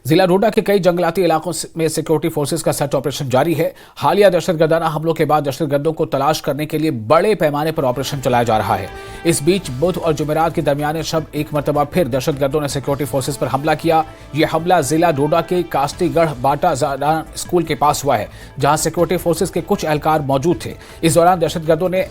जिला डोडा के कई जंगलाती इलाकों में सिक्योरिटी फोर्सेज का सर्च ऑपरेशन जारी है। हालिया दहशतगर्दाना हमलों के बाद दहशतगर्दों को तलाश करने के लिए बड़े पैमाने पर ऑपरेशन चलाया जा रहा है। इस बीच बुध और जुमेरात के दरमियान शब एक मरतबा फिर दहशतगर्दों ने सिक्योरिटी फोर्सेज पर हमला किया। यह हमला जिला डोडा के कास्तीगढ़ बाटा जाडान स्कूल के पास हुआ है, जहां सिक्योरिटी फोर्सेज के कुछ एहलकार मौजूद थे। इस दौरान दहशतगर्दों ने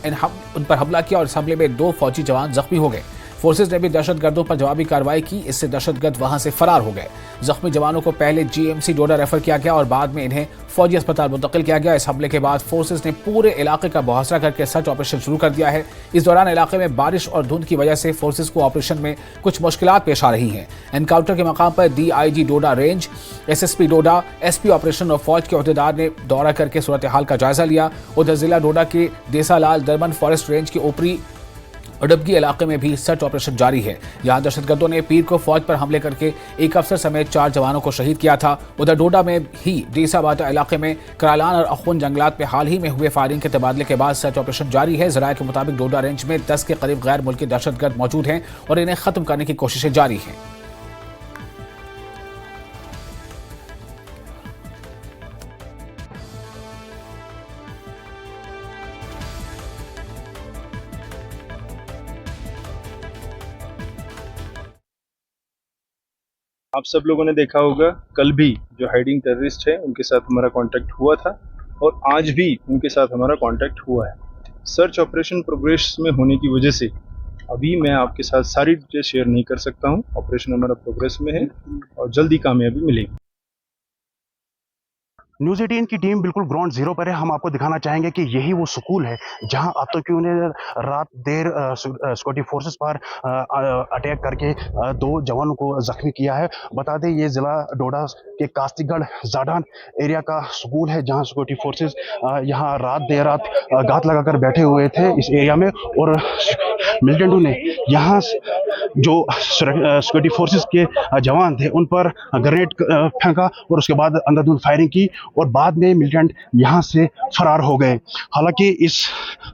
उन पर हमला किया और इस हमले में 2 फौजी जवान जख्मी हो गए। फोर्सेज ने भी दहशतगर्दों पर जवाबी कार्रवाई की। इससे दहशतगर्द वहां से फरार हो गए। जख्मी जवानों को पहले जीएमसी डोडा रेफर किया गया और बाद में इन्हें फौजी अस्पताल मुंतकिल किया गया। इस हमले के बाद फोर्सेज ने पूरे इलाके का मुहासरा करके सर्च ऑपरेशन शुरू कर दिया है। इस दौरान इलाके में बारिश और धुंध की वजह से फोर्सेज को ऑपरेशन में कुछ मुश्किलात पेश आ रही हैं। एनकाउंटर के मकाम पर डीआईजी डोडा रेंज, एसएसपी डोडा, एसपी ऑपरेशन और फौज के अहदेदार ने दौरा करके सूरत हाल का जायजा लिया। उधर जिला डोडा के देसालाल दरबन फॉरेस्ट रेंज के ऊपरी अडबगी इलाके में भी सर्च ऑपरेशन जारी है। यहां दहशतगर्दों ने पीर को फौज पर हमले करके एक अफसर समेत 4 जवानों को शहीद किया था। उधर डोडा में ही डीसा बाटा इलाके में करालान और अखुन जंगलात में हाल ही में हुए फायरिंग के तबादले के बाद सर्च ऑपरेशन जारी है। जराये के मुताबिक डोडा रेंज में 10 के करीब गैर मुल्की दहशतगर्द मौजूद हैं और इन्हें खत्म करने की कोशिशें जारी हैं। आप सब लोगों ने देखा होगा, कल भी जो हाइडिंग टेररिस्ट है उनके साथ हमारा कांटेक्ट हुआ था और आज भी उनके साथ हमारा कांटेक्ट हुआ है। सर्च ऑपरेशन प्रोग्रेस में होने की वजह से अभी मैं आपके साथ सारी डिटेल शेयर नहीं कर सकता हूं। ऑपरेशन हमारा प्रोग्रेस में है और जल्दी कामयाबी मिलेगी। न्यूज़ 18 की टीम बिल्कुल ग्राउंड जीरो पर है। हम आपको दिखाना चाहेंगे कि यही वो स्कूल है जहां आतंकियों ने रात देर सिक्योरिटी फोर्सेस पर अटैक करके 2 जवानों को जख्मी किया है। बता दें, ये जिला डोडा के कास्तीगढ़ जाडान एरिया का स्कूल है जहां सिक्योरिटी फोर्सेस यहां देर रात घात लगाकर बैठे हुए थे इस एरिया में। और मिलिटेंटों ने यहाँ जो सिक्योरिटी फोर्सेस के जवान थे उन पर ग्रेनेड फेंका और उसके बाद अंधाधुंध फायरिंग की और बाद में मिलिटेंट यहाँ से फरार हो गए। हालांकि इस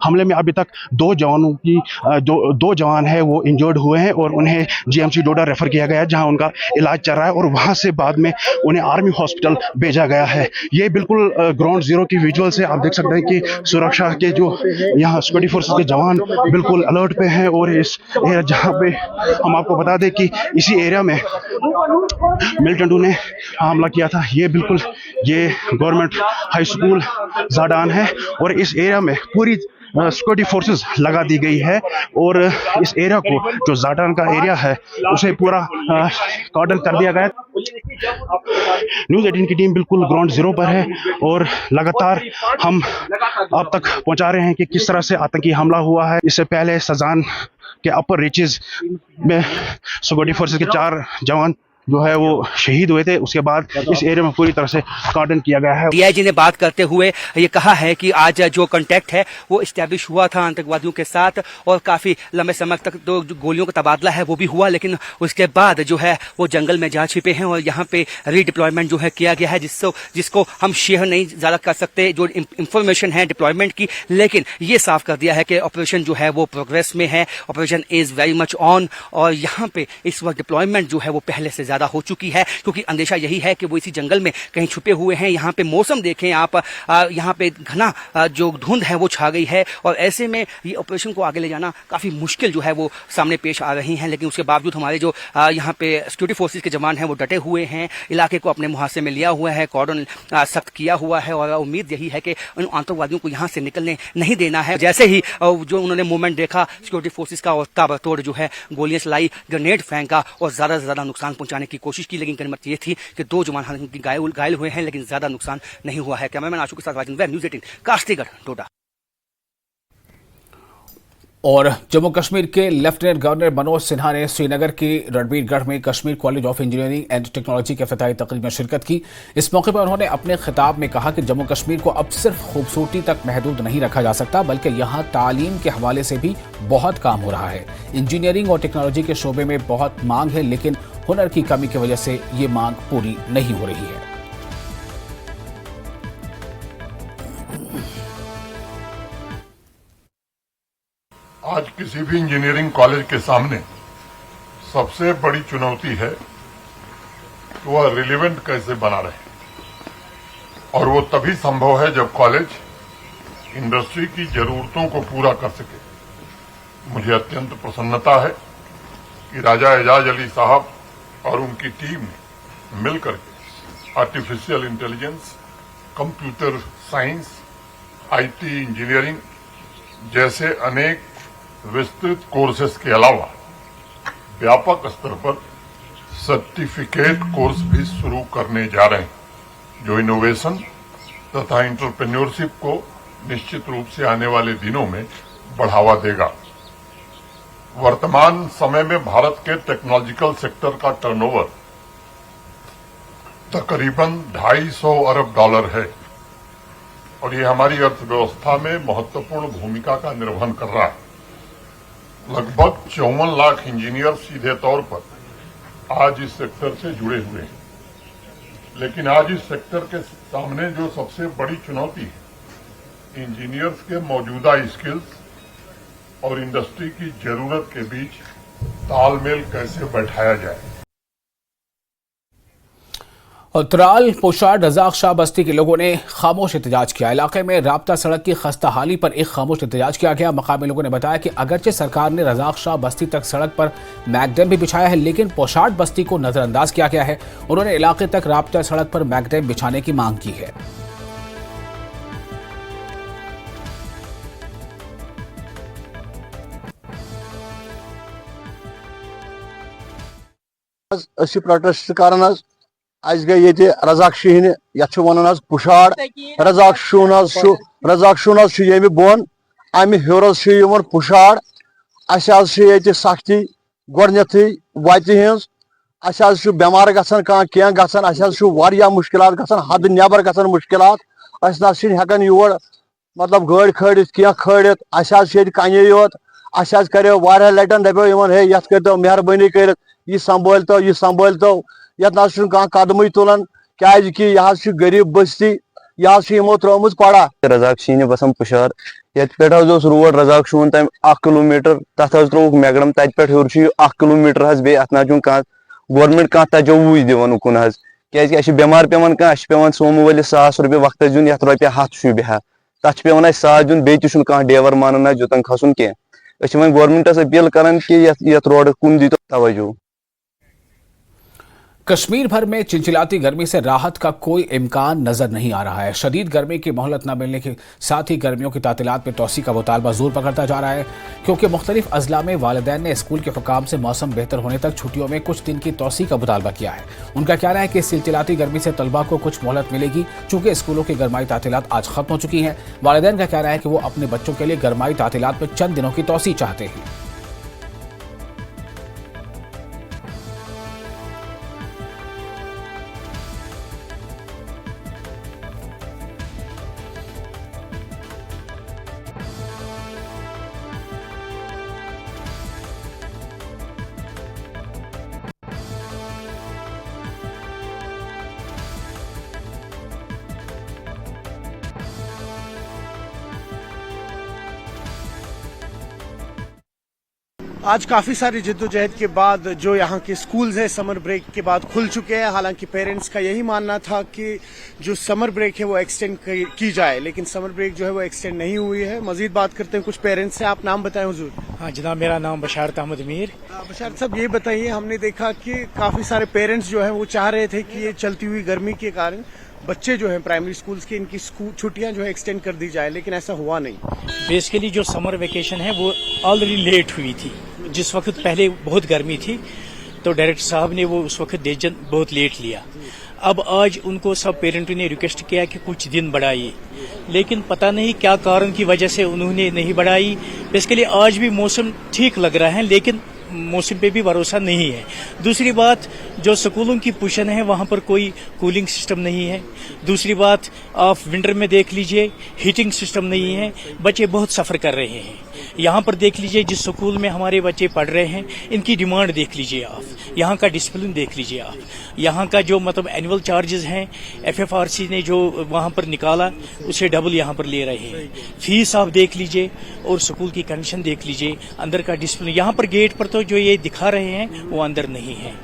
हमले में अभी तक 2 जवानों की दो जवान है वो इंजर्ड हुए हैं और उन्हें जीएमसी डोडा रेफर किया गया है जहां उनका इलाज चल रहा है और वहां से बाद में उन्हें आर्मी हॉस्पिटल भेजा गया है। ये बिल्कुल ग्राउंड जीरो की विजुअल्स है। आप देख सकते हैं कि सुरक्षा के जो यहाँ सिक्योरिटी फोर्सेस के जवान बिल्कुल अलर्ट पे हैं और इस एरिया जहाँ पे हम आपको बता दें कि इसी एरिया में मिलिटेंटों ने हमला किया था। ये गवर्नमेंट हाई स्कूल जाडान है और इस एरिया में पूरी सिक्योरिटी फोर्सेस लगा दी गई है और इस एरिया को जो जाडान का एरिया है उसे पूरा कॉर्डन कर दिया गया है। न्यूज़ 18 की टीम बिल्कुल ग्राउंड जीरो पर है और लगातार हम आप तक पहुंचा रहे हैं कि किस तरह से आतंकी हमला हुआ है। इससे पहले सजान के अपर रीचेस में सिक्योरिटी फोर्सेस के 4 जवान जो है वो शहीद हुए थे। उसके बाद इस एरिया में पूरी तरह से कार्डन किया गया है। डीआईजी ने बात करते हुए ये कहा है कि आज जो कांटेक्ट है वो इस्टेब्लिश हुआ था आतंकवादियों के साथ और काफी लंबे समय तक तो गोलियों का तबादला है वो भी हुआ, लेकिन उसके बाद जो है वो जंगल में जा छिपे हैं और यहाँ पे रीडिप्लॉयमेंट जो है किया गया है जिसको हम शेयर नहीं ज्यादा कर सकते जो इंफॉर्मेशन है डिप्लॉयमेंट की, लेकिन ये साफ कर दिया है कि ऑपरेशन जो है वो प्रोग्रेस में है। Operation is very much on और यहाँ पे इस वक्त डिप्लॉयमेंट जो है वो पहले से ज्यादा हो चुकी है क्योंकि अंदेशा यही है कि वो इसी जंगल में कहीं छुपे हुए हैं। यहाँ पे मौसम देखें आप, यहाँ पे घना जो धुंध है वो छा गई है और ऐसे में ये ऑपरेशन को आगे ले जाना काफी मुश्किल जो है वो सामने पेश आ रही हैं। लेकिन उसके बावजूद हमारे जो यहाँ पे सिक्योरिटी फोर्सेस के जवान हैं वो डटे हुए हैं, इलाके को अपने मुहासे में लिया हुआ है, कॉर्डन सख्त किया हुआ है और उम्मीद यही है कि उन आतंकवादियों को यहाँ से निकलने नहीं देना है। जैसे ही जो उन्होंने मूवमेंट देखा सिक्योरिटी फोर्सेस का और ताबड़तोड़ जो है गोलियां चलाई, ग्रेनेड फेंका और ज्यादा से ज्यादा नुकसान पहुंचाने की कोशिश की, लेकिन गनीमत ये थी कि 2 जवान हालांकि घायल हुए हैं लेकिन ज्यादा नुकसान नहीं हुआ है। कैमरामैन आशु के साथ राजेंद्र, न्यूज़ 18 कास्तीगढ़ डोडा। और जम्मू कश्मीर के लेफ्टिनेंट गवर्नर मनोज सिन्हा ने श्रीनगर के रणबीरगढ़ में Kashmir college of engineering and technology के इफ्तिताही तकरीब में शिरकत की। इस मौके पर उन्होंने अपने खिताब में कहा कि जम्मू कश्मीर को अब सिर्फ खूबसूरती तक महदूद नहीं रखा जा सकता बल्कि यहाँ तालीम के हवाले से भी बहुत काम हो रहा है। इंजीनियरिंग और टेक्नोलॉजी के शोबे में बहुत मांग है लेकिन हुनर की कमी की वजह से ये मांग पूरी नहीं हो रही है। आज किसी भी इंजीनियरिंग कॉलेज के सामने सबसे बड़ी चुनौती है कि वह रिलेवेंट कैसे बना रहे, और वो तभी संभव है जब कॉलेज इंडस्ट्री की जरूरतों को पूरा कर सके। मुझे अत्यंत प्रसन्नता है कि राजा एजाज अली साहब और उनकी टीम ने मिलकर के artificial intelligence, computer science, IT engineering जैसे अनेक विस्तृत कोर्सेज के अलावा व्यापक स्तर पर सर्टिफिकेट कोर्स भी शुरू करने जा रहे हैं, जो इनोवेशन तथा एंटरप्रेन्योरशिप को निश्चित रूप से आने वाले दिनों में बढ़ावा देगा। वर्तमान समय में भारत के टेक्नोलॉजिकल सेक्टर का टर्नओवर तकरीबन $250 अरब है और ये हमारी अर्थव्यवस्था में महत्वपूर्ण भूमिका का निर्वहन कर रहा है। लगभग 54 लाख इंजीनियर सीधे तौर पर आज इस सेक्टर से जुड़े हुए हैं, लेकिन आज इस सेक्टर के सामने जो सबसे बड़ी चुनौती है, इंजीनियर्स के मौजूदा स्किल्स और इंडस्ट्री की जरूरत के बीच तालमेल कैसे बैठाया जाए। उत्तराल पोशाड रजाक शाह बस्ती के लोगों ने खामोश एहतजाज किया। इलाके में राब्ता सड़क की खस्ता हाली पर एक खामोश एहतजाज किया गया। मकामी लोगों ने बताया कि अगरचे सरकार ने रजाक शाह बस्ती तक सड़क पर मैगडैम भी बिछाया है, लेकिन पोशाड बस्ती को नजरअंदाज किया गया है। उन्होंने इलाके तक राब्ता सड़क पर मैगडैम बिछाने की मांग की है। प्रोटेस्ट करन आज गई ये रजाक शीन ये वन पुशाड़ रजाक शून ये बोन अमि हर पुशाड़ ये सख्ती गोडनेथी वति हज बेमार गसान क्या गसान मुश्किलात गसान हद नबर गसान मुश्किलात हेकान योर मतलब गाड़ी खड़ित क्या खड़ित कने योत करो वारिया लटन दपो हे ये करो मेहरबानी कर यह संभालतो ये कदम तुलान क्या यह गरीब बस्ती यह त्रोमुत पड़ा। रजाक शीन बसान पुशार ये रोड रजाक शून तम 1 किलोमीटर तथ त्रोक मैगडम तत पे हर 1 किलोमीटर बे अत ना गवर्नमेंट तजवुज दिवान उकुन क्या बेमार पेवान पे सोमो वालिस $100 रुपये वक्त दिन ये रुपये 700 बेहा तथ पे साथ दिन बे ड्राइवर मानन योतन खसन कह गवर्नमेंटस अपील करान कि ये रोड कुन दी तवज्जो। कश्मीर भर में चिलचिलाती गर्मी से राहत का कोई इम्कान नजर नहीं आ रहा है। शदीद गर्मी की मोहलत न मिलने के साथ ही गर्मियों की तातीलात में तोसी का मुतालबा जोर पकड़ता जा रहा है, क्योंकि मुख्तलिफ अजला में वालिदैन ने स्कूल के हुकाम से मौसम बेहतर होने तक छुट्टियों में कुछ दिन की तोसी का मुतालबा किया है। उनका कहना है कि इस चिलचिलाती गर्मी से तलबा को कुछ मोहलत मिलेगी, चूंकि स्कूलों की गर्माई तातीलात आज खत्म हो चुकी हैं। वालिदैन का कहना है कि वो अपने बच्चों के लिए गर्माई तातीलात में चंद दिनों की तोसी चाहते हैं। आज काफी सारी जिद्दोजहद के बाद जो यहाँ के स्कूल्स हैं समर ब्रेक के बाद खुल चुके हैं। हालांकि पेरेंट्स का यही मानना था कि जो समर ब्रेक है वो एक्सटेंड की जाए, लेकिन समर ब्रेक जो है वो एक्सटेंड नहीं हुई है। मजीद बात करते हैं कुछ पेरेंट्स से। आप नाम बताएं हुजूर। हाँ जनाब, मेरा नाम बशारत अहमद मीर। बशारत साहब ये बताइए, हमने देखा कि काफी सारे पेरेंट्स जो है वो चाह रहे थे कि ये चलती हुई गर्मी के कारण बच्चे जो हैं प्राइमरी स्कूल्स के इनकी छुट्टियां जो है एक्सटेंड कर दी जाए, लेकिन ऐसा हुआ नहीं। बेसिकली जो समर वेकेशन है वो ऑलरेडी लेट हुई थी। जिस वक्त पहले बहुत गर्मी थी तो डायरेक्टर साहब ने वो उस वक्त डिसीजन बहुत लेट लिया। अब आज उनको सब पेरेंटों ने रिक्वेस्ट किया कि कुछ दिन बढ़ाइए, लेकिन पता नहीं क्या कारण की वजह से उन्होंने नहीं बढ़ाई। बेसिकली आज भी मौसम ठीक लग रहा है, लेकिन मौसम पे भी भरोसा नहीं है। दूसरी बात, जो स्कूलों की पोजीशन है वहां पर कोई कूलिंग सिस्टम नहीं है। दूसरी बात, आप विंटर में देख लीजिए हीटिंग सिस्टम नहीं है, बच्चे बहुत सफर कर रहे हैं। यहाँ पर देख लीजिए जिस स्कूल में हमारे बच्चे पढ़ रहे हैं इनकी डिमांड देख लीजिए आप, यहाँ का डिसिप्लिन देख लीजिए आप, यहाँ का जो मतलब एनुअल चार्जेस हैं FFRC ने जो वहाँ पर निकाला उसे डबल यहाँ पर ले रहे हैं। फीस आप देख लीजिए और स्कूल की कंडीशन देख लीजिए, अंदर का डिसिप्लिन यहाँ पर गेट पर तो जो ये दिखा रहे हैं वो अंदर नहीं है।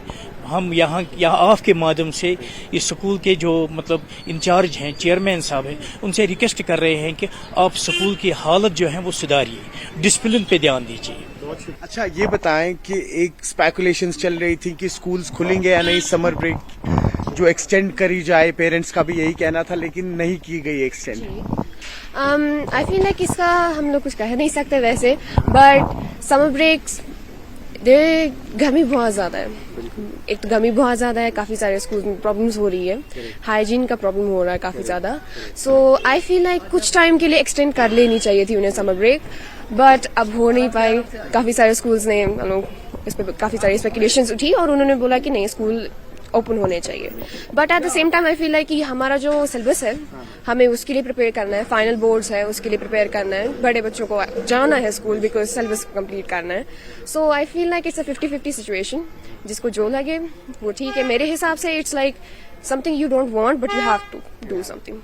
हम यहाँ आपके माध्यम से इस स्कूल के जो मतलब इंचार्ज हैं, चेयरमैन साहब हैं, उनसे रिक्वेस्ट कर रहे हैं कि आप स्कूल की हालत जो है वो सुधारिए, डिसिप्लिन पे ध्यान दीजिए। अच्छा, ये बताएं कि एक स्पेकुलेशंस चल रही थी कि स्कूल्स खुलेंगे या नहीं, समर ब्रेक जो एक्सटेंड करी जाए, पेरेंट्स का भी यही कहना था, लेकिन नहीं की गई एक्सटेंड। आई फील लाइक इसका हम लोग कुछ कह नहीं सकते वैसे, बट समर ब्रेक्स गर्मी बहुत ज़्यादा है। एक तो गर्मी बहुत ज़्यादा है, काफ़ी सारे स्कूल में प्रॉब्लम्स हो रही है, हाइजीन का प्रॉब्लम हो रहा है काफ़ी ज़्यादा। सो आई फील लाइक कुछ टाइम के लिए एक्सटेंड कर लेनी चाहिए थी उन्हें समर ब्रेक, बट अब हो नहीं पाई। काफ़ी सारे स्कूल्स ने इस पर काफ़ी सारी स्पेकुलेशंस उठी और उन्होंने बोला कि नहीं, स्कूल ओपन होने चाहिए। But at the same time I feel like कि हमारा जो सिलेबस है हमें उसके लिए प्रिपेयर करना है, फाइनल बोर्ड्स है उसके लिए प्रिपेयर करना है, बड़े बच्चों को जाना है स्कूल बिकॉज सिलेबस कंप्लीट करना है। So I feel like it's a 50-50 situation, जिसको जो लगे वो ठीक है। मेरे हिसाब से it's like something you don't want but you have to do something.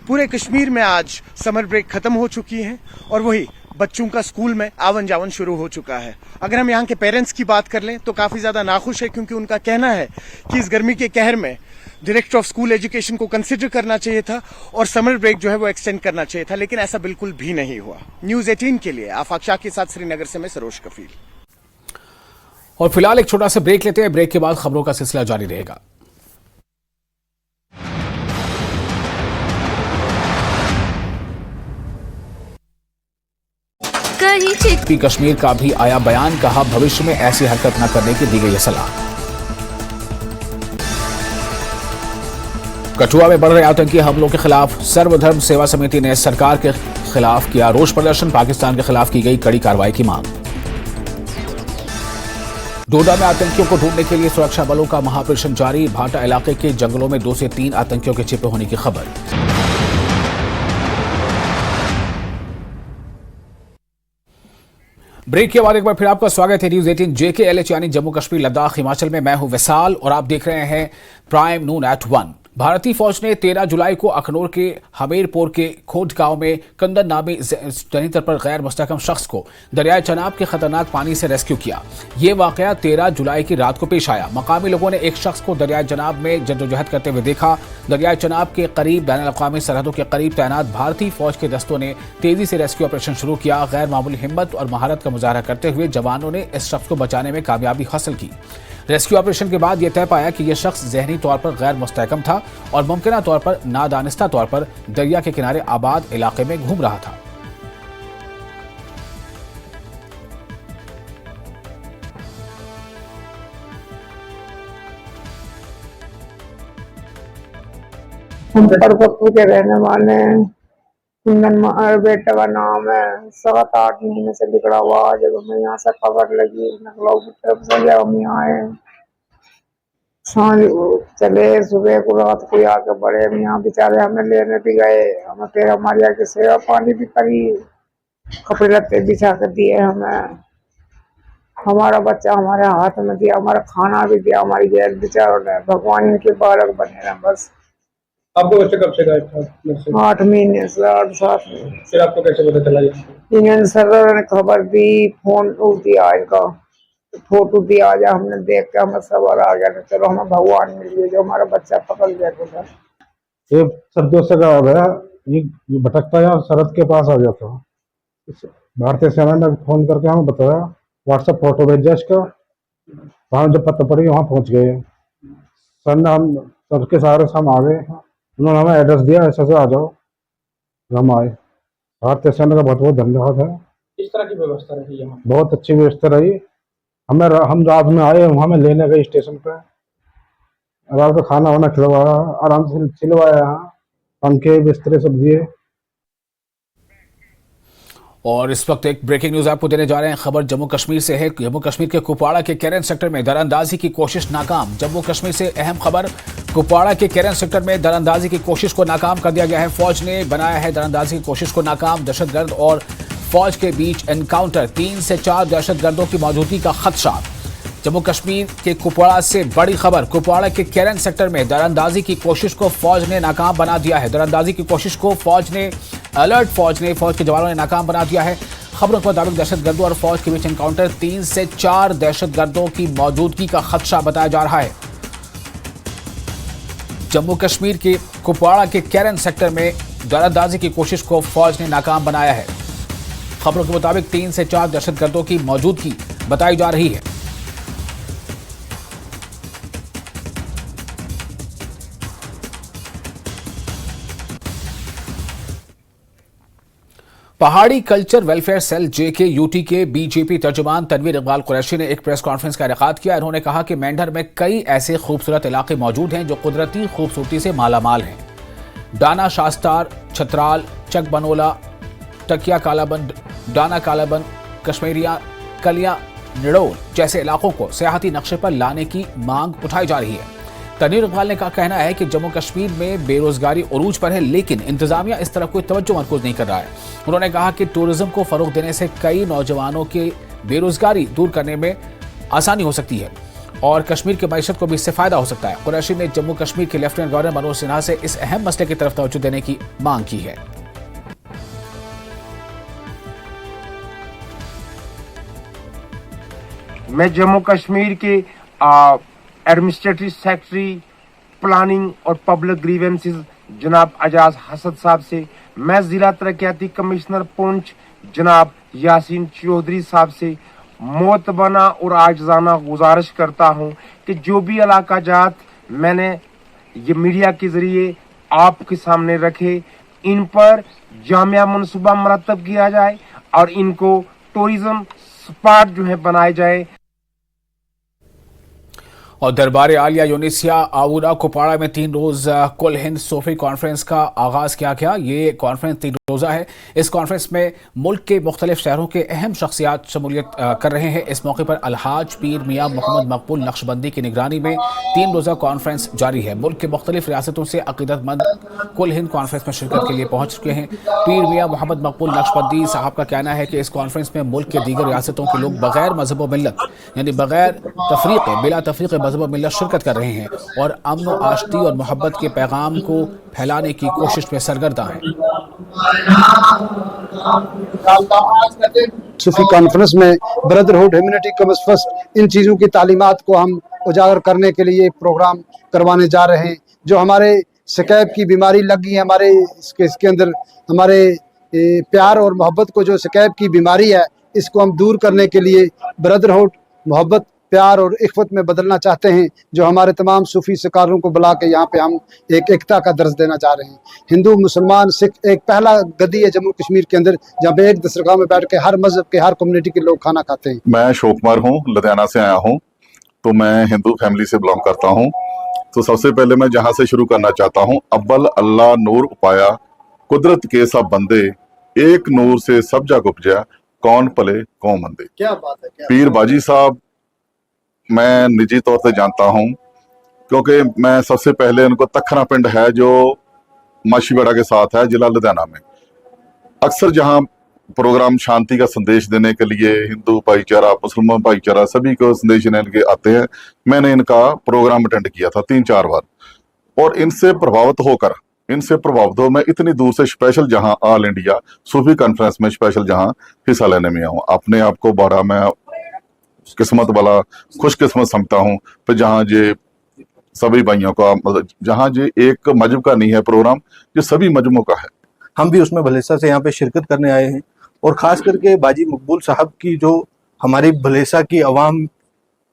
पूरे कश्मीर में आज समर ब्रेक खत्म हो चुकी है और वही बच्चों का स्कूल में आवन जावन शुरू हो चुका है। अगर हम यहाँ के पेरेंट्स की बात कर लें तो काफी ज्यादा नाखुश है, क्योंकि उनका कहना है कि इस गर्मी के कहर में डायरेक्टर ऑफ स्कूल एजुकेशन को कंसिडर करना चाहिए था और समर ब्रेक जो है वो एक्सटेंड करना चाहिए था, लेकिन ऐसा बिल्कुल भी नहीं हुआ। न्यूज़ 18 के लिए आफाक शाह के साथ श्रीनगर से मैं सरोज कफील। और फिलहाल एक छोटा सा ब्रेक लेते हैं, ब्रेक के बाद खबरों का सिलसिला जारी रहेगा। कश्मीर का भी आया बयान, कहा भविष्य में ऐसी हरकत न करने की दी गई सलाह। कठुआ में बढ़ रहे आतंकी हमलों के खिलाफ सर्वधर्म सेवा समिति ने सरकार के खिलाफ किया रोष प्रदर्शन, पाकिस्तान के खिलाफ की गई कड़ी कार्रवाई की मांग। डोडा में आतंकियों को ढूंढने के लिए सुरक्षा बलों का महाऑपरेशन जारी, भाटा इलाके के जंगलों में 2 से 3 आतंकियों के छिपे होने की खबर। ब्रेक के बाद एक बार फिर आपका स्वागत है न्यूज़ 18 JKLH यानी जम्मू कश्मीर लद्दाख हिमाचल में। मैं हूं विशाल और आप देख रहे हैं प्राइम नून एट 1। भारतीय फौज ने 13 जुलाई को अखनौर के हमीरपुर के खोड गांव में कंदन नामी जनितर पर गैर मुस्तहकम शख्स को दरियाए चनाब के खतरनाक पानी से रेस्क्यू किया। ये वाकया 13 जुलाई की रात को पेश आया। मकामी लोगों ने एक शख्स को दरियाए चनाब में जद्दोजहद करते हुए देखा। दरियाए चनाब के करीब बैनुल-अक़वामी सरहदों के करीब तैनात भारतीय फौज के दस्तों ने तेजी से रेस्क्यू ऑपरेशन शुरू किया। गैर मामूली हिम्मत और महारत का मुजाहरा करते हुए जवानों ने इस शख्स को बचाने में कामयाबी हासिल की। रेस्क्यू ऑपरेशन के बाद यह तय पाया कि यह शख्स जहनी तौर पर गैर मुस्तहकम था और मुमकिना तौर पर नादानिस्ता तौर पर दरिया के किनारे आबाद इलाके में घूम रहा था। हम परपत्तू के रहने वाले हैं। कुंदन बेटा का नाम है। 7-8 महीने से बिगड़ा हुआ। जब हमें यहाँ से खबर लगी नकलऊ की तरफ से, जब हम यहाँ आए सांझ चले, सुबह को रात को आके बड़े हम यहाँ बेचारे हमें लेने भी गए। हमें फिर हमारे यहाँ की सेवा पानी भी करी, कपड़े लत्ते बिछा कर दिए हमें। हमारा बच्चा हमारे हाथ में दिया, हमारा खाना भी दिया, हमारी गैर बेचारों ने। भगवान इनके बालक बने रहे बस। आपको बच्चा कब से गायब था? 8 महीने से 8-7 महीने। फिर आपको कैसे पता चला? इन्होंने सर ने खबर दी, फोन दिया, इनका फोटो दिया, आज हमने देख के हमें सबर आ गया। चलो हमें भगवान मिल गया जो हमारा बच्चा पकड़ गया। ये सर्दियों से गया गया, ये भटकता है, सरहद के पास आ गया था। भारतीय सेना ने फोन करके हमें बताया, व्हाट्सएप फोटो भेजा इसका। वहाँ जब पता पड़ी वहाँ पहुँच गए सर ने, हम सबके सहारे से हम आ गए। उन्होंने हमें एड्रेस दिया, ऐसे से आ जाओ, हम आए। भारतीय सेना का बहुत बहुत धन्यवाद है। इस तरह की व्यवस्था रही यहाँ? बहुत अच्छी व्यवस्था रही। हम रात में आए, हमें लेने गए स्टेशन पे, रात को खाना वाना खिलवाया, आराम से खिलवाया, पंखे बिस्तरे सब दिए। और इस वक्त एक ब्रेकिंग न्यूज आपको देने जा रहे हैं। खबर जम्मू कश्मीर से है। जम्मू कश्मीर के कुपवाड़ा के केरन सेक्टर में दरअंदाजी की कोशिश नाकाम। जम्मू कश्मीर से अहम खबर, कुपवाड़ा के केरन सेक्टर में दरअंदाजी की कोशिश को नाकाम कर दिया गया है। फौज ने बनाया है दरअंदाजी की कोशिश को नाकाम। दहशतगर्द और फौज के बीच एनकाउंटर, 3 से 4 दहशतगर्दों की मौजूदगी का खदशा। जम्मू कश्मीर के कुपवाड़ा से बड़ी खबर, कुपवाड़ा के केरन सेक्टर में दरअंदाजी की कोशिश को फौज ने नाकाम बना दिया है। दरअंदाजी की कोशिश को फौज के जवानों ने नाकाम बना दिया है। खबरों के मुताबिक दहशतगर्दों और फौज के बीच एनकाउंटर, 3 से 4 दहशतगर्दों की मौजूदगी का खदशा बताया जा रहा है। जम्मू कश्मीर के कुपवाड़ा के कैरन सेक्टर में दरारंदाजी की कोशिश को फौज ने नाकाम बनाया है। खबरों के मुताबिक 3 से 4 दहशतगर्दों की मौजूदगी बताई जा रही है। पहाड़ी कल्चर वेलफेयर सेल JKUT के बीजेपी तर्जुमान तनवीर इकबाल कुरैशी ने एक प्रेस कॉन्फ्रेंस का इनेकाद किया। उन्होंने कहा कि मेंढर में कई ऐसे खूबसूरत इलाके मौजूद हैं जो कुदरती खूबसूरती से मालामाल हैं। डाना शास्तार, छतराल, चक बनोला, टकिया कालाबंद, डाना कालाबंद, कश्मीरिया, कलिया, निड़ोल जैसे इलाकों को सियाहती नक्शे पर लाने की मांग उठाई जा रही है। तनवीर इकबाल ने का कहना है कि जम्मू कश्मीर में बेरोजगारी उरूज पर है, लेकिन इंतजामिया इस तरफ कोई तवज्जो मरकूज नहीं कर रहा है। उन्होंने कहा कि टूरिज्म को फरोग देने से कई नौजवानों की बेरोजगारी दूर करने में आसानी हो सकती है और कश्मीर की मईशत को भी इससे फायदा हो सकता है। कुरैशी ने जम्मू कश्मीर के लेफ्टिनेंट गवर्नर मनोज सिन्हा से इस अहम मसले की तरफ तवज्जो देने की मांग की है। मैं जम्मू कश्मीर के एडमिनिस्ट्रेटिव सेक्रेटरी प्लानिंग और पब्लिक ग्रीवेंसेस जनाब एजाज हसन साहब से, मैं जिला तरक्याती कमिश्नर पुंछ जनाब यासीन चौधरी साहब से मोतबना और आजजाना गुजारिश करता हूं कि जो भी इलाका जात मैंने ये मीडिया के जरिए आपके सामने रखे, इन पर जामिया मनसूबा मरतब किया जाए और इनको टूरिज्म स्पॉट जो है बनाए जाए। और दरबार आलिया यूनिसिया आउरा कुपवाड़ा में 3 रोज कुल हिंद सूफी कॉन्फ्रेंस का आगाज किया गया। ये कॉन्फ्रेंस 3 रोजा है। इस कॉन्फ्रेंस में मुल्क के मुख्तलिफ शहरों के अहम शख्सियात शमूलियत कर रहे हैं। इस मौके पर अलहाज पीर मियाँ मोहम्मद मकबूल नक्शबंदी की निगरानी में 3 रोजा कॉन्फ्रेंस जारी है। मुल्क के मुख्तलिफ रियासतों से अकीदतमंद कुल हिंद कॉन्फ्रेंस में शिरकत के लिए पहुंच चुके हैं। पीर मियाँ मोहम्मद मकबूल नक्शबंदी साहब का कहना है कि इस कॉन्फ्रेंस में मुल्क के दीगर रियासतों के लोग बगैर मजहब व मिल्लत यानी बगैर तफरीक बिला तफरीक मजहब व मिल्लत शिरकत कर रहे हैं और अमन व आश्ती और मोहब्बत के पैगाम को फैलाने की कोशिश में सरगर्दा हैं। सूफी कॉन्फ्रेंस में ब्रदरहुड, ह्यूमैनिटी, कॉमर्स फर्स्ट, इन चीज़ों की तालीमात को हम उजागर करने के लिए प्रोग्राम करवाने जा रहे हैं। जो हमारे स्कैब की बीमारी लगी है, हमारे इसके अंदर हमारे प्यार और मोहब्बत को जो स्कैब की बीमारी है, इसको हम दूर करने के लिए ब्रदरहुड, मोहब्बत, प्यार और इख्वत में बदलना चाहते हैं। जो हमारे तमाम सूफी सरकारों को बुला के यहाँ पे हम एक एकता का दर्ज देना चाह रहे हैं। हिंदू, मुसलमान, सिख एक पहला गद्दी है जम्मू कश्मीर के अंदर, जहाँ पे एक दस्तरखाह में बैठ के हर मजहब के, हर कम्युनिटी के लोग खाना खाते हैं। मैं शोकमार हूँ, लुधियाना से आया हूँ, तो मैं हिंदू फैमिली से बिलोंग करता हूँ। तो सबसे पहले मैं जहाँ से शुरू करना चाहता हूँ, अव्वल अल्लाह नूर उपाया, कुदरत के सब बंदे, एक नूर से सब जग उपजा, कौन पले कौन मंदे। क्या बात है, क्या पीर बाजी साहब मैं निजी तौर से जानता हूं, क्योंकि मैं सबसे पहले उनको तखना पिंड है जो माशीवाड़ा के साथ है, जिला लुधियाना में। अक्सर जहां प्रोग्राम शांति का संदेश देने के लिए हिंदू भाईचारा, मुसलमान भाईचारा सभी को संदेश देने के आते हैं, मैंने इनका प्रोग्राम अटेंड किया था 3-4 बार और इनसे प्रभावित हो मैं इतनी दूर से स्पेशल जहां ऑल इंडिया सूफी कॉन्फ्रेंस में स्पेशल जहां हिस्सा लेने में आऊँ। अपने आप को बड़ा मैं किस्मत वाला खुशकिस्मत समझता हूँ। तो जहाँ जे सभी भाइयों का मतलब जहाँ जे एक मजहब का नहीं है प्रोग्राम, जो सभी मजहबों का है। हम भी उसमें भलेसा से यहाँ पे शिरकत करने आए हैं और खास करके बाजी मकबूल साहब की जो हमारी भलेसा की आवाम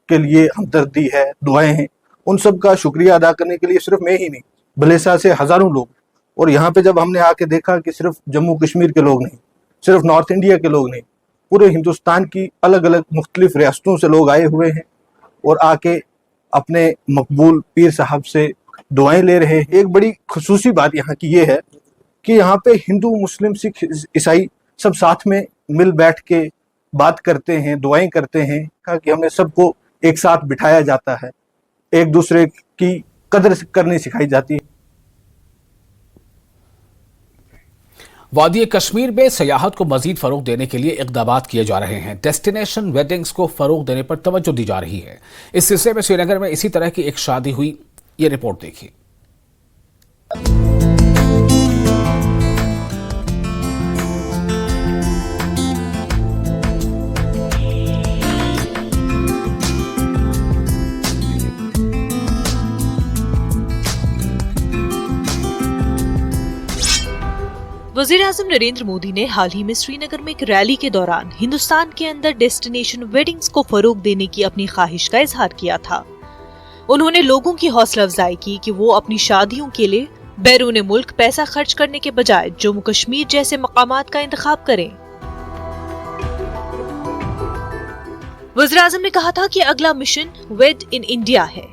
के लिए हमदर्दी है, दुआएं हैं, उन सब का शुक्रिया अदा करने के लिए सिर्फ मैं ही नहीं, भलेसा से हजारों लोग। और यहाँ पे जब हमने आके देखा कि सिर्फ जम्मू कश्मीर के लोग नहीं, सिर्फ नॉर्थ इंडिया के लोग नहीं, पूरे हिंदुस्तान की अलग अलग मुख्तलिफ रियासतों से लोग आए हुए हैं और आके अपने मकबूल पीर साहब से दुआएं ले रहे हैं। एक बड़ी खुसूसी बात यहाँ की ये है कि यहाँ पे हिंदू, मुस्लिम, सिख, ईसाई सब साथ में मिल बैठ के बात करते हैं, दुआएं करते हैं कि हमें सबको एक साथ बिठाया जाता है, एक दूसरे की कदर करनी सिखाई जाती है। वादी कश्मीर में सयाहत को मजीद फरोग देने के लिए इक़दामात किए जा रहे हैं। डेस्टिनेशन वेडिंग्स को फरोग देने पर तवज्जो दी जा रही है। इस सिलसिले में श्रीनगर में इसी तरह की एक शादी हुई, ये रिपोर्ट देखिए। वज़ीर-ए-आज़म नरेंद्र मोदी ने हाल ही में श्रीनगर में एक रैली के दौरान हिंदुस्तान के अंदर डेस्टिनेशन वेडिंग्स को फरोग देने की अपनी ख्वाहिश का इजहार किया था। उन्होंने लोगों की हौसला अफजाई की कि वो अपनी शादियों के लिए बैरून मुल्क पैसा खर्च करने के बजाय जम्मू कश्मीर जैसे मकामात का इंतखाब करें। वज़ीर-ए-आज़म ने कहा था कि अगला मिशन वेड इन इंडिया है।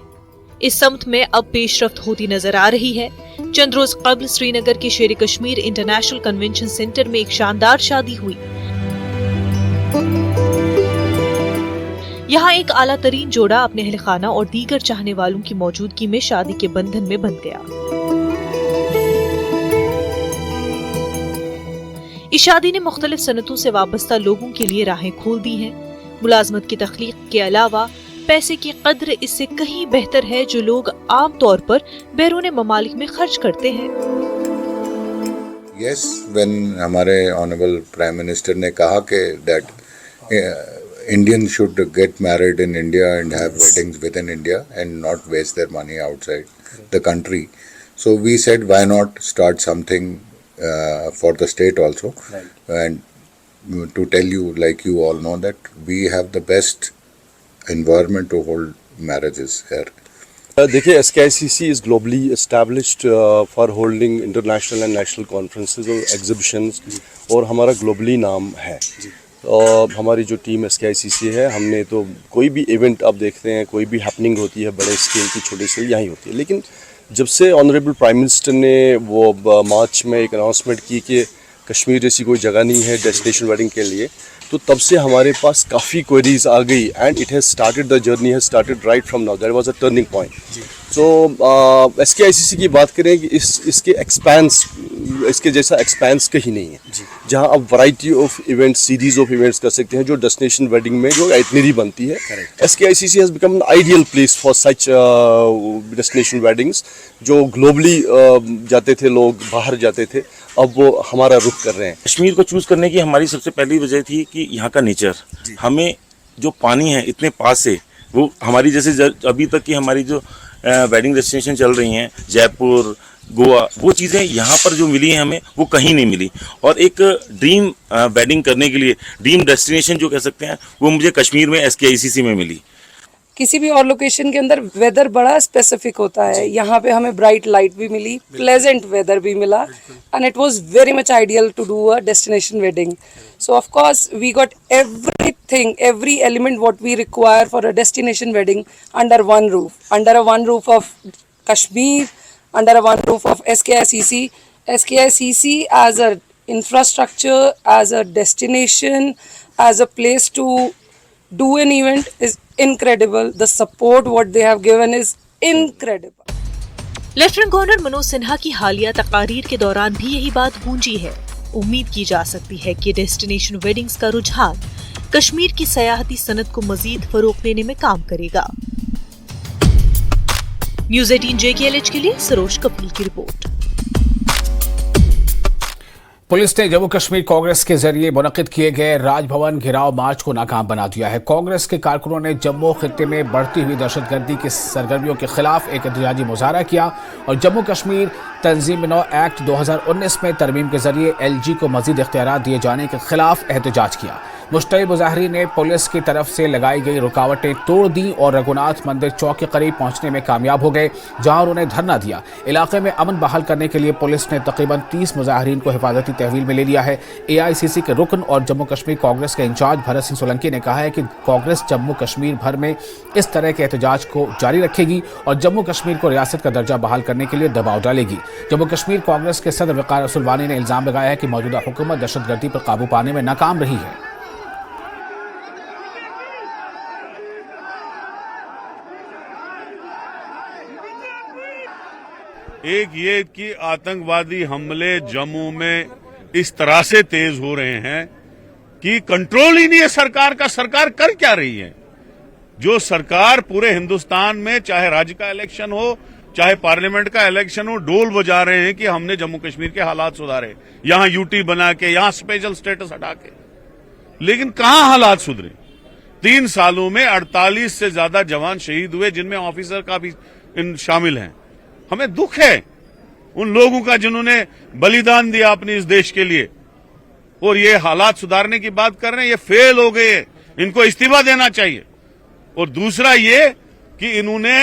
इस समत में अब पेशरफ्त होती नजर आ रही है। चंद रोज कबल श्रीनगर के शेर कश्मीर इंटरनेशनल कन्वेंशन सेंटर में एक शानदार शादी हुई। यहाँ एक आला तरीन जोड़ा अपने अहल खाना और दीगर चाहने वालों की मौजूदगी में शादी के बंधन में बंध गया। इस शादी ने मुख्तलिफ सनतों से वाबस्ता लोगों के लिए राहें खोल दी हैं। मुलाजमत की तख्लीक के अलावा पैसे की कद्र इससे कहीं बेहतर है जो लोग आम तौर पर बैरून ममालिक में खर्च करते हैं। यस, व्हेन हमारे ऑनरेबल प्राइम मिनिस्टर ने कहा कि that Indian should get married in India and have weddings within India and not waste their money outside the country, so we said why not start something for the state also, and to tell you, like you all know, that we have the best environment to hold marriages here. देखिए, SKICC is globally established for holding international and national conferences और exhibitions, और हमारा globally नाम है। और हमारी जो team SKICC है, हमने तो कोई भी इवेंट आप देखते हैं, कोई भी हैपनिंग होती है बड़े स्केल की, छोटे स्केल, यहीं होती है। लेकिन जब से ऑनरेबल प्राइम मिनिस्टर ने वो मार्च में एक अनाउंसमेंट की कि कश्मीर जैसी कोई जगह नहीं है डेस्टिनेशन वेडिंग के लिए, तो तब से हमारे पास काफ़ी क्वेरीज आ गई and it has started, the journey has started right from now. That was a turning point. So SKICC की बात करें कि इसके जैसा एक्सपेंस कहीं नहीं है, जहां आप variety of events, series of events कर सकते हैं जो डेस्टिनेशन वेडिंग में जो आइटनरी बनती है। SKICC has become an ideal place for such destination weddings. जो ग्लोबली जाते थे लोग, बाहर जाते थे, अब वो हमारा रुख कर रहे हैं। कश्मीर को चूज़ करने की हमारी सबसे पहली वजह थी कि यहाँ का नेचर, हमें जो पानी है इतने पास से, वो हमारी जैसे अभी तक की हमारी जो वेडिंग डेस्टिनेशन चल रही हैं, जयपुर, गोवा, वो चीज़ें यहाँ पर जो मिली हैं हमें, वो कहीं नहीं मिली। और एक ड्रीम वेडिंग करने के लिए, ड्रीम डेस्टिनेशन जो कह सकते हैं, वो मुझे कश्मीर में SKICC में मिली। किसी भी और लोकेशन के अंदर वेदर बड़ा स्पेसिफिक होता है। यहाँ पे हमें ब्राइट लाइट भी मिली, प्लेजेंट वेदर भी मिला, and it was very much ideal to do a destination wedding. So of course we got everything, every element what we require for a destination wedding under one roof of Kashmir, under one roof of SKICC. SKICC as a infrastructure, as a destination, as a place to do an event is incredible. The support what they have given is incredible. Lieutenant governor Manoj Sinha की हालिया तकारीर के दौरान भी यही बात गूंजी है। उम्मीद की जा सकती है कि डेस्टिनेशन वेडिंग्स का रुझान कश्मीर की सयाहती सनत को मजीद फरोग देने में काम करेगा। न्यूज़ 18 JKLH के लिए सरोज कपिल की रिपोर्ट। पुलिस ने जम्मू कश्मीर कांग्रेस के जरिए मुनक्किद किए गए राजभवन घेराव मार्च को नाकाम बना दिया है। कांग्रेस के कारकुनों ने जम्मू खित्ते में बढ़ती हुई दहशतगर्दी की सरगर्मियों के खिलाफ एक एहतजाजी मुजाहरा किया और जम्मू कश्मीर तंजीम नौ एक्ट 2019 में तरमीम के जरिए LG को मजीद इख्तियारात दिए जाने के खिलाफ एहतजाज किया। मुश्तइल मुजाहरीन ने पुलिस की तरफ से लगाई गई रुकावटें तोड़ दी और रघुनाथ मंदिर चौक के करीब पहुंचने में कामयाब हो गए, जहां उन्होंने धरना दिया। इलाके में अमन बहाल करने के लिए पुलिस ने तकरीबन 30 मुजाहरीन को हिफाजती तहवील में ले लिया है। AICC के रुकन और जम्मू कश्मीर कांग्रेस के इंचार्ज भरत सिंह सोलंकी ने कहा है कि कांग्रेस जम्मू कश्मीर भर में इस तरह के एहतजाज को जारी रखेगी और जम्मू कश्मीर को रियासत का दर्जा बहाल करने के लिए दबाव डालेगी। जम्मू कश्मीर कांग्रेस के सदर वकार रसूलवानी ने इल्जाम लगाया है कि मौजूदा हुकूमत दहशतगर्दी पर काबू पाने में नाकाम रही है। एक ये कि आतंकवादी हमले जम्मू में इस तरह से तेज हो रहे हैं कि कंट्रोल ही नहीं है सरकार का। सरकार कर क्या रही है? जो सरकार पूरे हिंदुस्तान में, चाहे राज्य का इलेक्शन हो, चाहे पार्लियामेंट का इलेक्शन हो, डोल बजा रहे हैं कि हमने जम्मू कश्मीर के हालात सुधारे, यहां यूटी बना के, यहां स्पेशल स्टेटस हटा के। लेकिन कहां हालात सुधरे? 3 सालों में 48 से ज्यादा जवान शहीद हुए, जिनमें ऑफिसर का भी शामिल हैं। हमें दुख है उन लोगों का जिन्होंने बलिदान दिया अपने इस देश के लिए, और ये हालात सुधारने की बात कर रहे हैं, ये फेल हो गए, इनको इस्तीफा देना चाहिए। और दूसरा ये कि इन्होंने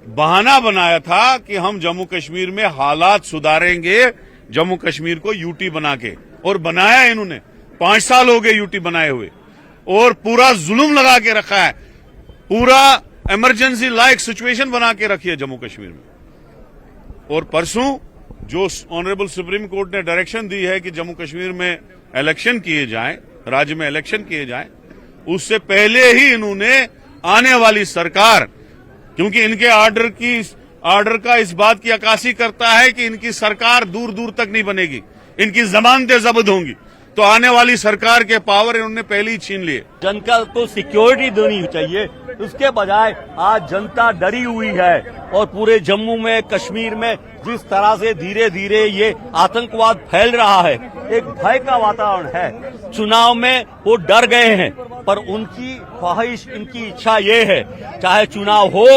बहाना बनाया था कि हम जम्मू कश्मीर में हालात सुधारेंगे, जम्मू कश्मीर को यूटी बना के, और बनाया इन्होंने। 5 साल हो गए यूटी बनाए हुए, और पूरा जुल्म लगा के रखा है, पूरा इमरजेंसी लाइक सिचुएशन बना के रखी है जम्मू कश्मीर में। और परसों जो ऑनरेबल सुप्रीम कोर्ट ने डायरेक्शन दी है कि जम्मू कश्मीर में इलेक्शन किए जाएं, राज्य में इलेक्शन किए जाएं, उससे पहले ही इन्होंने आने वाली सरकार, क्योंकि इनके आर्डर का इस बात की अक्कासी करता है कि इनकी सरकार दूर दूर तक नहीं बनेगी, इनकी जमानतें जब्त होंगी, तो आने वाली सरकार के पावर इन्होंने पहले ही छीन लिए। जनता को सिक्योरिटी देनी चाहिए, उसके बजाय आज जनता डरी हुई है। और पूरे जम्मू में, कश्मीर में जिस तरह से धीरे धीरे ये आतंकवाद फैल रहा है, एक भय का वातावरण है। चुनाव में वो डर गए हैं, पर उनकी ख्वाहिश, इनकी इच्छा ये है, चाहे चुनाव हो,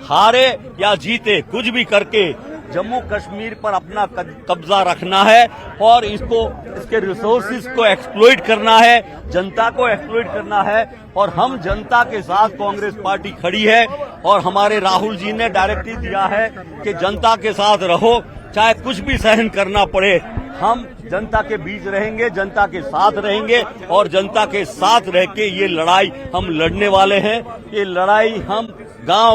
हारे या जीते, कुछ भी करके जम्मू कश्मीर पर अपना कब्जा रखना है और इसके रिसोर्सेज को एक्सप्लॉइट करना है, जनता को एक्सप्लॉइट करना है। और हम जनता के साथ कांग्रेस पार्टी खड़ी है, और हमारे राहुल जी ने डायरेक्टिव दिया है कि जनता के साथ रहो, चाहे कुछ भी सहन करना पड़े, हम जनता के बीच रहेंगे, जनता के साथ रहेंगे, और जनता के साथ रह के ये लड़ाई हम लड़ने वाले हैं। ये लड़ाई हम गांव